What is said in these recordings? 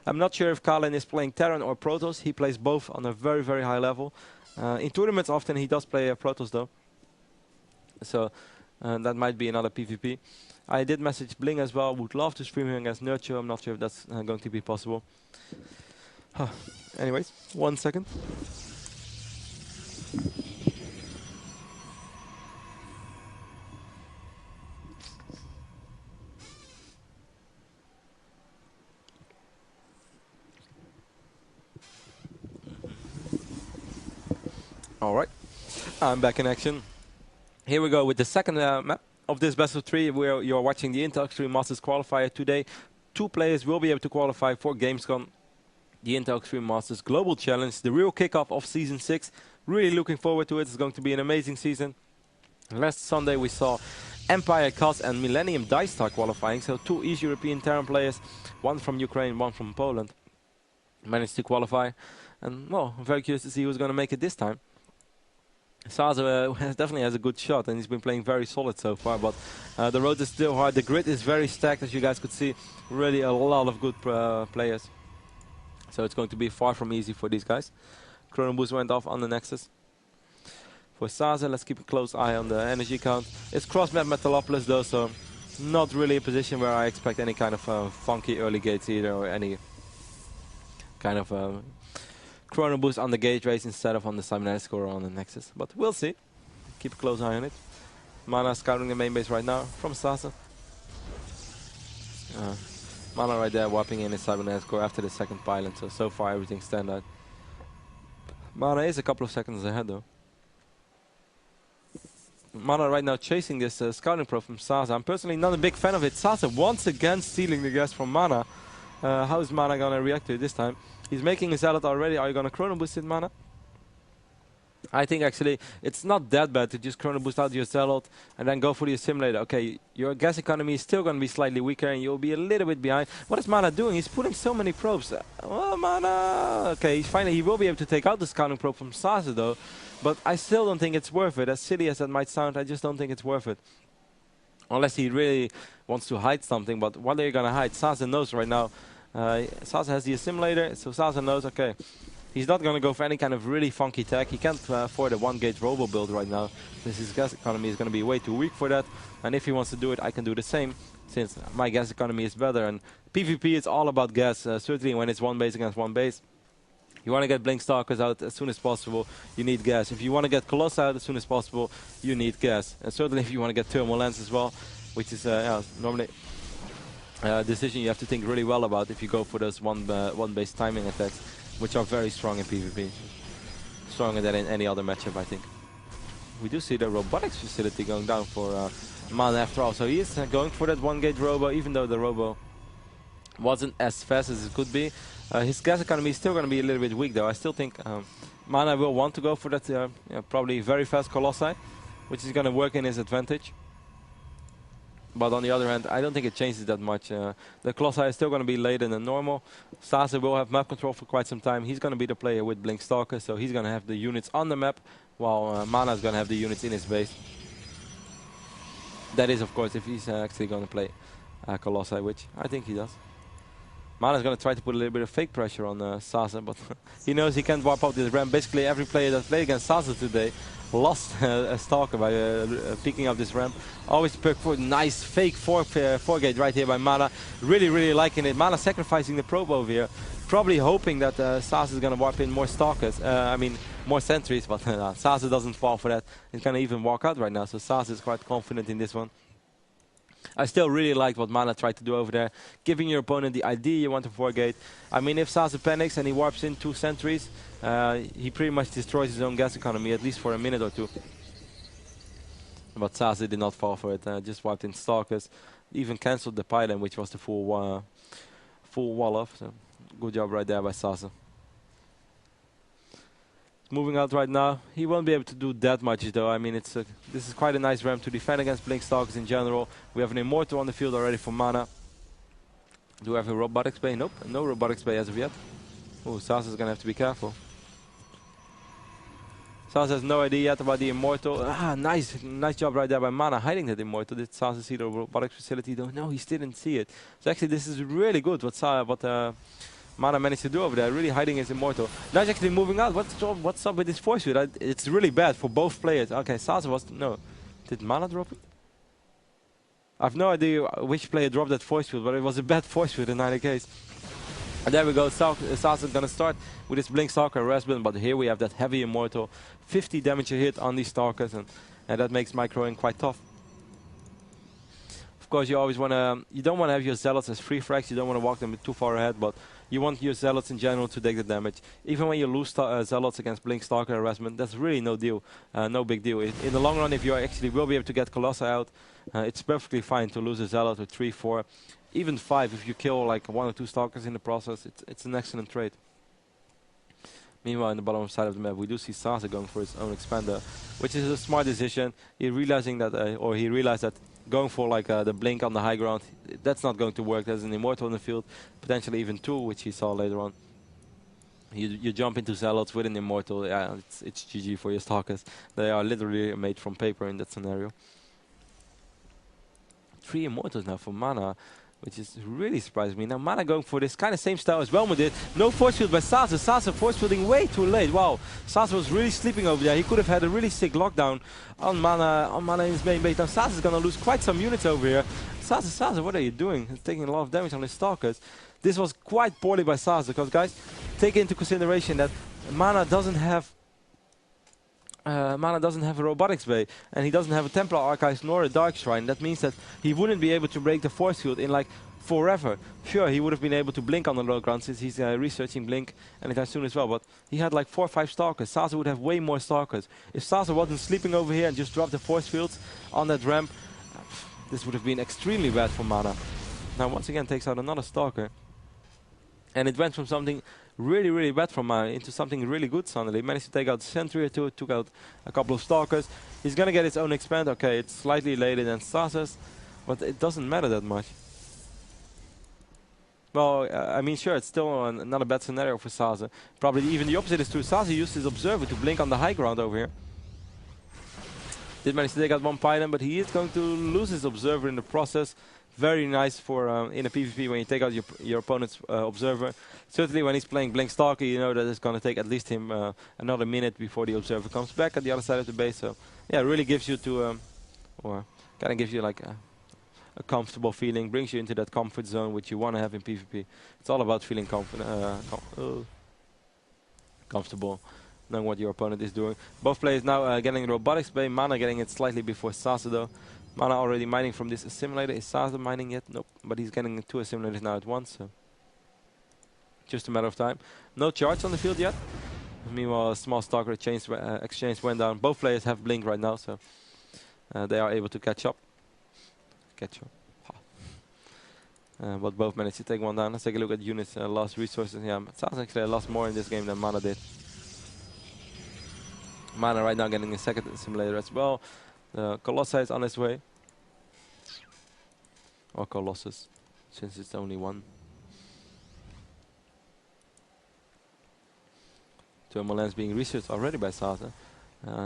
I'm not sure if Kalin is playing Terran or Protoss. He plays both on a very, very high level. In tournaments, often he does play Protoss though. So that might be another PvP. I did message Bling as well. Would love to stream him against Nurture. I'm not sure if that's going to be possible. Anyways, 1 second. All right, I'm back in action. Here we go with the second map of this best of 3, where you're watching the Intel Extreme Masters Qualifier today. 2 players will be able to qualify for Gamescom, the Intel Extreme Masters Global Challenge, the real kickoff of Season 6. Really looking forward to it. It's going to be an amazing season. Last Sunday we saw Empire Cos and Millennium Dicestar qualifying, so 2 East European Terran players, one from Ukraine, one from Poland, managed to qualify. And well, I'm very curious to see who's going to make it this time. SaSe definitely has a good shot, and he's been playing very solid so far, but the road is still hard. The grid is very stacked, as you guys could see. Really a lot of good players. So it's going to be far from easy for these guys. Chrono Boost went off on the Nexus. For SaSe, let's keep a close eye on the energy count. It's cross-map Metalopolis though, so not really a position where I expect any kind of funky early gates either, or any kind of Chrono Boost on the gate race instead of on the cybernetic score on the Nexus. But we'll see. Keep a close eye on it. MaNa scouting the main base right now from SaSe. MaNa right there whopping in his cybernetic score after the second pylon, so far everything's standard. MaNa is a couple of seconds ahead though. MaNa right now chasing this scouting pro from SaSe. I'm personally not a big fan of it. SaSe once again stealing the gas from MaNa. How is MaNa gonna react to it this time? He's making a Zealot already. Are you gonna Chrono Boost it, MaNa? I think actually it's not that bad to just Chrono Boost out your Zealot and then go for the Assimilator. Okay, your gas economy is still gonna be slightly weaker and you'll be a little bit behind. What is MaNa doing? He's putting so many probes. Oh, MaNa! Okay, he will be able to take out the scouting probe from SaSe though, but I still don't think it's worth it. As silly as that might sound, I just don't think it's worth it. Unless he really wants to hide something, but what are you gonna hide? SaSe knows right now. SaSe has the Assimilator, so SaSe knows, okay, he's not going to go for any kind of really funky tech. He can't afford a 1-gate robo build right now, since his gas economy is going to be way too weak for that. And if he wants to do it, I can do the same, since my gas economy is better. And PvP is all about gas, certainly when it's 1 base against 1 base. You want to get Blink Stalkers out as soon as possible, you need gas. If you want to get Colossi out as soon as possible, you need gas. And certainly if you want to get Thermal Lens as well, which is normally decision you have to think really well about if you go for those one base timing attacks, which are very strong in PvP. Stronger than in any other matchup, I think. We do see the robotics facility going down for MaNa after all. So he is going for that 1-gate robo, even though the robo wasn't as fast as it could be. His gas economy is still going to be a little bit weak though. I still think MaNa will want to go for that probably very fast Colossi, which is going to work in his advantage. But on the other hand, I don't think it changes that much. The Colossi is still going to be later than normal. SaSe will have map control for quite some time. He's going to be the player with Blink Stalker, so he's going to have the units on the map, while MaNa is going to have the units in his base. That is, of course, if he's actually going to play Colossi, which I think he does. MaNa is going to try to put a little bit of fake pressure on SaSe, but he knows he can't wipe out this ramp. Basically, every player that played against SaSe today lost a Stalker by picking up this ramp. Always pick for nice fake 4-gate right here by MaNa. Really liking it. MaNa sacrificing the probe over here. Probably hoping that SaSe is going to wipe in more Stalkers. I mean, more sentries, but SaSe doesn't fall for that. He's going to even walk out right now, so SaSe is quite confident in this one. I still really liked what MaNa tried to do over there, giving your opponent the idea you want to 4-gate. I mean, if SaSe panics and he warps in 2 sentries, he pretty much destroys his own gas economy, at least for a minute or 2. But SaSe did not fall for it, just wiped in Stalkers, even cancelled the pylon, which was the full wall off. So good job right there by SaSe. Moving out right now, he won't be able to do that much though. I mean, this is quite a nice ramp to defend against Blink Stalkers in general. We have an Immortal on the field already for MaNa. Do we have a Robotics Bay? Nope, no Robotics Bay as of yet. Oh, SaSe is going to have to be careful. SaSe has no idea yet about the Immortal. Nice job right there by MaNa hiding that Immortal. Did SaSe see the Robotics facility though? No, he didn't see it. So actually this is really good what MaNa managed to do over there, really hiding his Immortal. Now he's actually moving out. What's up with this force field? It's really bad for both players. Okay, SaSe was... No. Did MaNa drop it? I have no idea which player dropped that force field, but it was a bad force field in either case. And there we go, SaSe is going to start with his Blink Stalker Raspberry, but here we have that heavy Immortal. 50 damage a hit on these Stalkers, and that makes microing quite tough. Of course, you always want to... You don't want to have your Zealots as free frags, you don't want to walk them too far ahead, but you want your Zealots in general to take the damage. Even when you lose Zealots against Blink Stalker harassment, that's really no deal, no big deal. In the long run, if you actually will be able to get Colossi out, it's perfectly fine to lose a Zealot with 3, 4, even 5 if you kill like 1 or 2 Stalkers in the process. It's an excellent trade. Meanwhile, in the bottom side of the map, we do see SaSe going for his own expander, which is a smart decision. He realizing that, or he realized that going for like the blink on the high ground, that's not going to work. There's an Immortal in the field, potentially even 2, which he saw later on. You jump into Zealots with an Immortal, yeah, it's GG for your Stalkers. They are literally made from paper in that scenario. 3 Immortals now for MaNa, which is really surprising me. Now MaNa going for this kind of same style as Velma did. No force field by SaSe. SaSe force fielding way too late. Wow, SaSe was really sleeping over there. He could have had a really sick lockdown on MaNa in his main base. Now SaSe is going to lose quite some units over here. SaSe, what are you doing? He's taking a lot of damage on his Stalkers. This was quite poorly by SaSe because, guys, take into consideration that MaNa doesn't have a robotics bay, and he doesn't have a Templar Archives nor a Dark Shrine. That means that he wouldn't be able to break the force field in like forever. Sure, he would have been able to blink on the low ground since he's researching blink anytime soon as well, but he had like 4 or 5 Stalkers. SaSe would have way more Stalkers. If SaSe wasn't sleeping over here and just dropped the force fields on that ramp, this would have been extremely bad for MaNa. Now once again takes out another Stalker, and it went from something really bad from MaNa into something really good suddenly. He managed to take out the Sentry or 2, took out a couple of Stalkers. He's gonna get his own expand. Okay, it's slightly later than SaSe's, but it doesn't matter that much. Well, I mean, sure, it's still not a bad scenario for SaSe. Probably even the opposite is true. SaSe used his Observer to blink on the high ground over here. Did manage to take out 1 Python, but he is going to lose his Observer in the process. Very nice for in a PvP when you take out your opponent's Observer. Certainly when he's playing Blink Stalker, you know that it's going to take at least him another minute before the Observer comes back at the other side of the base. So yeah, it really gives you to, or kind of gives you like a comfortable feeling, brings you into that comfort zone which you want to have in PvP. It's all about feeling comfortable, knowing what your opponent is doing. Both players now getting Robotics Bay, MaNa getting it slightly before SaSe though. MaNa already mining from this assimilator. Is SaSe mining yet? Nope. But he's getting 2 assimilators now at once, so just a matter of time. No charge on the field yet. Meanwhile, a small Stalker exchange went down. Both players have blink right now, so they are able to catch up. But both managed to take one down. Let's take a look at units, lost resources. Yeah, SaSe actually lost more in this game than MaNa did. MaNa right now getting a second assimilator as well. The Colossi is on his way. Or Colossus, since it's only one. Thermal lens being researched already by SaSe.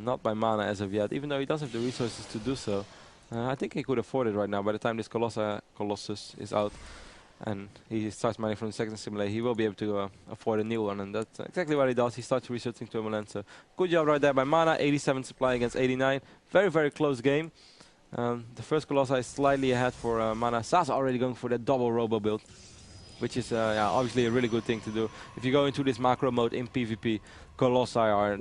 Not by MaNa as of yet, even though he does have the resources to do so. I think he could afford it right now. By the time this Colossus is out and he starts mining from the second simulator, he will be able to afford a new one, and that's exactly what he does. He starts researching Thermal lens. So good job right there by MaNa. 87 supply against 89. Very close game. The first Colossi is slightly ahead for MaNa. SaSe already going for that double robo build, which is yeah, obviously a really good thing to do. If you go into this macro mode in PvP, Colossi are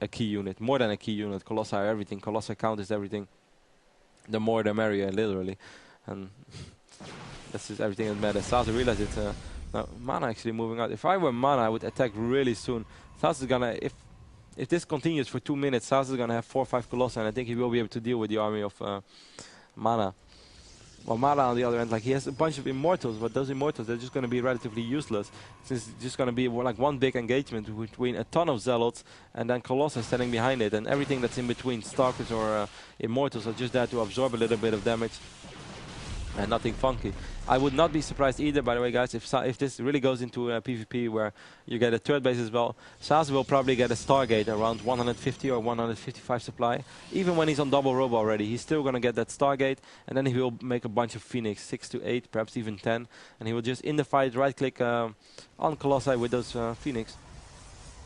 a key unit. More than a key unit. Colossi are everything. Colossi count is everything. The more the merrier, literally. And that's just everything that matters. SaSe realized it. Now MaNa actually moving out. If I were MaNa, I would attack really soon. SaSe is gonna, if this continues for 2 minutes, SaSe is gonna have 4 or 5 Colossi, and I think he will be able to deal with the army of MaNa. Well, MaNa on the other end, like, he has a bunch of Immortals, but those Immortals, they're just going to be relatively useless, since it's just going to be like one big engagement between a ton of Zealots and then Colossi standing behind it, and everything that's in between, Stalkers or Immortals, are just there to absorb a little bit of damage. and nothing funky. I would not be surprised either, by the way, guys, if this really goes into a PvP where you get a third base as well. SaSe will probably get a Stargate around 150 or 155 supply. Even when he's on double robo already, he's still going to get that Stargate, and then he will make a bunch of Phoenix, 6 to 8, perhaps even 10, and he will just in the fight right-click on Colossi with those Phoenix.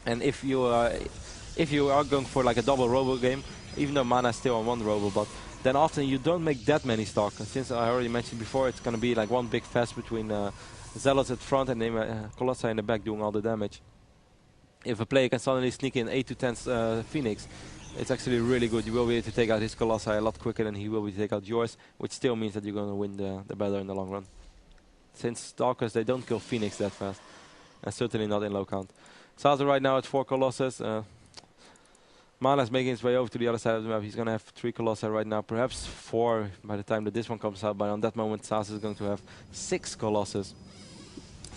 And if you are going for like a double robo game, even though MaNa is still on one robo, but then often you don't make that many stock. Since I already mentioned before, it's going to be like one big fest between Zealots at front and Colossi in the back doing all the damage. If a player can suddenly sneak in 8 to 10 Phoenix, it's actually really good. You will be able to take out his Colossi a lot quicker than he will be to take out yours, which still means that you're going to win the battle in the long run. Since Stalkers, they don't kill Phoenix that fast, and certainly not in low count. SaSe right now at 4 Colossus. MaNa is making his way over to the other side of the map. He's going to have 3 Colossi right now, perhaps 4 by the time that this one comes out. But on that moment, SaSe is going to have 6 Colossus.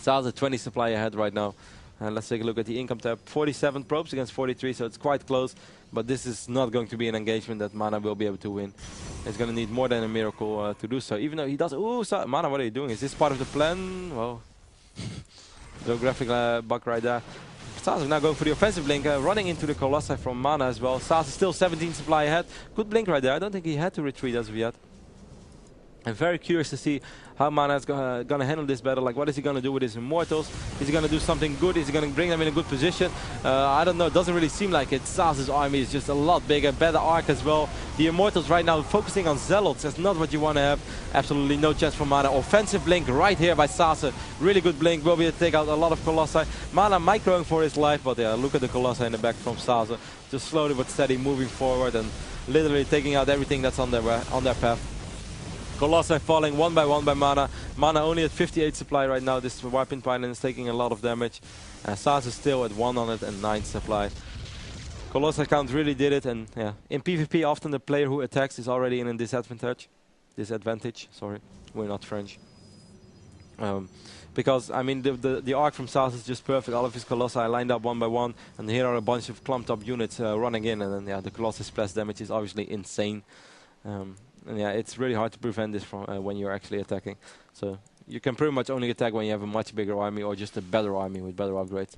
SaSe 20 supply ahead right now. And let's take a look at the income tab. 47 probes against 43, so it's quite close. But this is not going to be an engagement that MaNa will be able to win. It's going to need more than a miracle to do so. Even though he does... Ooh, MaNa, what are you doing? Is this part of the plan? Well, no graphic bug right there. SaSe now going for the offensive blink, running into the Colossi from MaNa as well. SaSe still 17 supply ahead. Good blink right there. I don't think he had to retreat as of yet. I'm very curious to see how MaNa is going to handle this battle. Like, what is he going to do with his Immortals? Is he going to do something good? Is he going to bring them in a good position? I don't know. It doesn't really seem like it. SaSe's army is just a lot bigger. Better arc as well. The Immortals right now focusing on Zealots. That's not what you want to have. Absolutely no chance for MaNa. Offensive blink right here by SaSe. Really good blink. Will be able to take out a lot of Colossi. MaNa microing for his life. But yeah, look at the Colossi in the back from SaSe. Just slowly but steady moving forward and literally taking out everything that's on their path. Colossi falling one by MaNa. MaNa only at 58 supply right now. This Warping Pylon is taking a lot of damage. SaSe still at 109 supply. Colossi count really did it, and yeah, in PvP often the player who attacks is already in a disadvantage. Sorry, we're not French. Because I mean the arc from SaSe is just perfect. All of his Colossi lined up one by one, and here are a bunch of clumped up units running in, and then yeah, the Colossus splash damage is obviously insane. And yeah, it's really hard to prevent this from when you're actually attacking. So you can pretty much only attack when you have a much bigger army or just a better army with better upgrades.